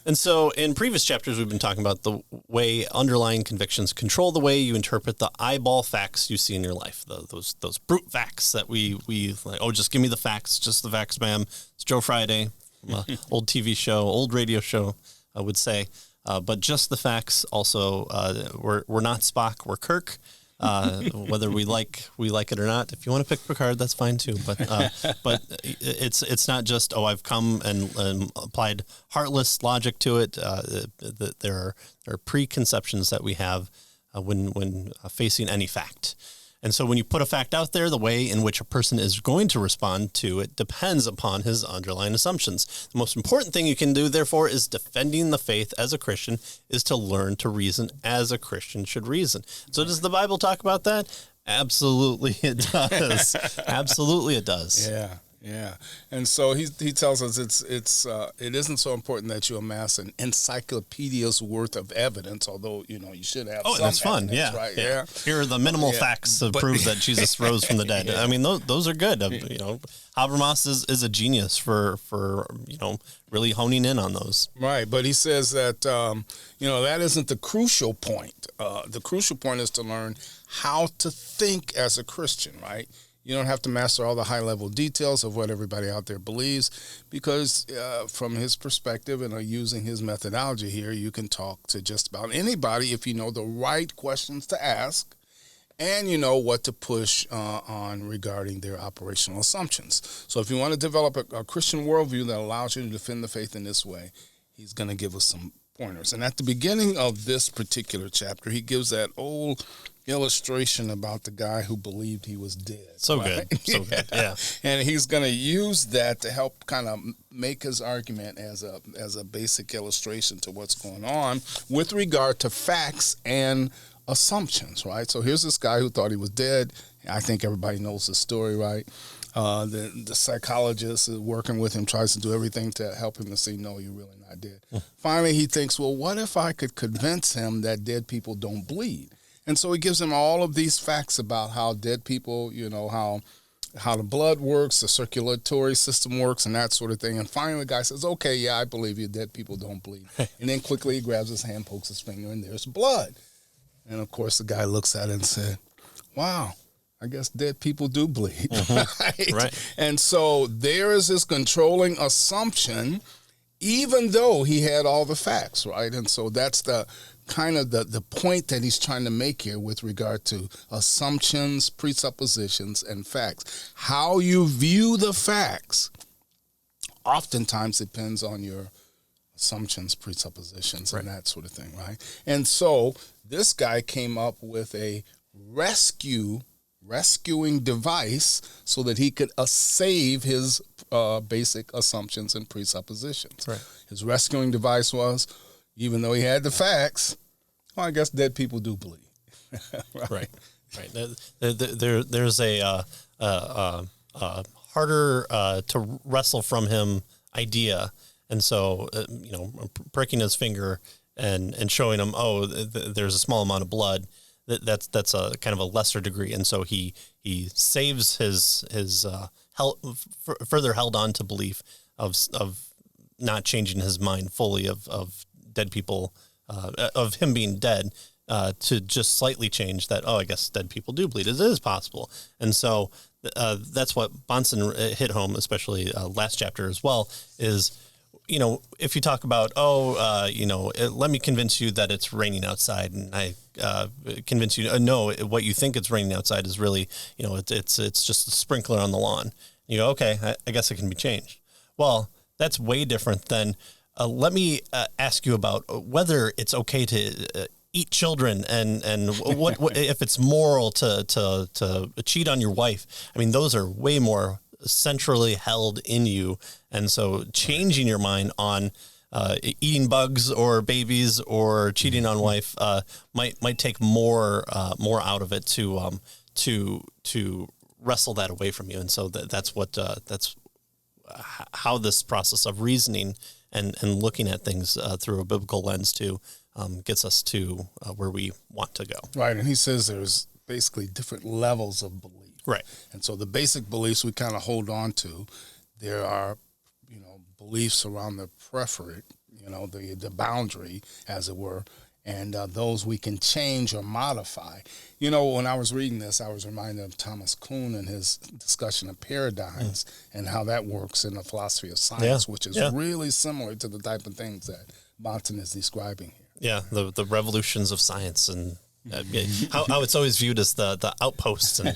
And so in previous chapters, we've been talking about the way underlying convictions control the way you interpret the eyeball facts you see in your life. Those brute facts that we like, oh, just give me the facts, just the facts, ma'am. It's Joe Friday, old TV show, old radio show, I would say. But just the facts. Also, we're not Spock, we're Kirk. Whether we like it or not. If you want to pick Picard, that's fine too. But it's not just, oh, I've come and applied heartless logic to it. There are preconceptions that we have when facing any fact. And so when you put a fact out there, the way in which a person is going to respond to it depends upon his underlying assumptions. The most important thing you can do, therefore, is defending the faith as a Christian is to learn to reason as a Christian should reason. So does the Bible talk about that? Absolutely it does. Absolutely it does. Yeah. And so he tells us it isn't so important that you amass an encyclopedia's worth of evidence, although, you should have some that's fun. evidence, Yeah. right? Yeah. Here are the minimal facts to prove that Jesus rose from the dead. I mean, those are good. Habermas is a genius for really honing in on those. Right. But he says that, that isn't the crucial point. The crucial point is to learn how to think as a Christian, right? You don't have to master all the high-level details of what everybody out there believes because from his perspective and using his methodology here, you can talk to just about anybody if you know the right questions to ask and you know what to push on regarding their operational assumptions. So if you want to develop a Christian worldview that allows you to defend the faith in this way, he's going to give us some pointers. And at the beginning of this particular chapter, he gives that old illustration about the guy who believed he was dead. So right? Good. So good. Yeah. And he's going to use that to help kind of make his argument as a basic illustration to what's going on with regard to facts and assumptions, right? So here's this guy who thought he was dead. I think everybody knows the story, right? The psychologist is working with him, tries to do everything to help him to say, no, you're really not dead. Finally, he thinks, well, what if I could convince him that dead people don't bleed? And so he gives him all of these facts about how dead people, how the blood works, the circulatory system works, and that sort of thing. And finally, the guy says, okay, yeah, I believe you. Dead people don't bleed. And then quickly he grabs his hand, pokes his finger, and there's blood. And, of course, the guy looks at it and said, wow, I guess dead people do bleed. Right? And so there is this controlling assumption, even though he had all the facts, right? And so that's the kind of the point that he's trying to make here with regard to assumptions, presuppositions, and facts. How you view the facts oftentimes depends on your assumptions, presuppositions, and that sort of thing, right? And so this guy came up with a rescuing device so that he could save his basic assumptions and presuppositions. Right. His rescuing device was, even though he had the facts, well, I guess dead people do bleed. Right. There's a harder to wrestle from him idea, and so pricking his finger and showing him, there's a small amount of blood. That's a kind of a lesser degree, and so he saves his further held on to belief of not changing his mind fully of dead people, of him being dead, to just slightly change that. Oh, I guess dead people do bleed. It is possible, and so that's what Bonson hit home, especially last chapter as well. Is if you talk about let me convince you that it's raining outside, and I convince you no, what you think it's raining outside is really it's just a sprinkler on the lawn. You go, okay, I guess it can be changed. Well, that's way different than let me ask you about whether it's okay to eat children and what if it's moral to cheat on your wife. I mean, those are way more centrally held in you, and so changing your mind on eating bugs or babies or cheating on wife might take more out of it to wrestle that away from you. And so that's how this process of reasoning and looking at things through a biblical lens too gets us to where we want to go. Right, and he says there's basically different levels of belief. Right. And so the basic beliefs we kind of hold on to. There are, beliefs around the the boundary, as it were, and those we can change or modify. When I was reading this, I was reminded of Thomas Kuhn and his discussion of paradigms and how that works in the philosophy of science, which is really similar to the type of things that Monson is describing here. Yeah, the revolutions of science and how it's always viewed as the outposts. And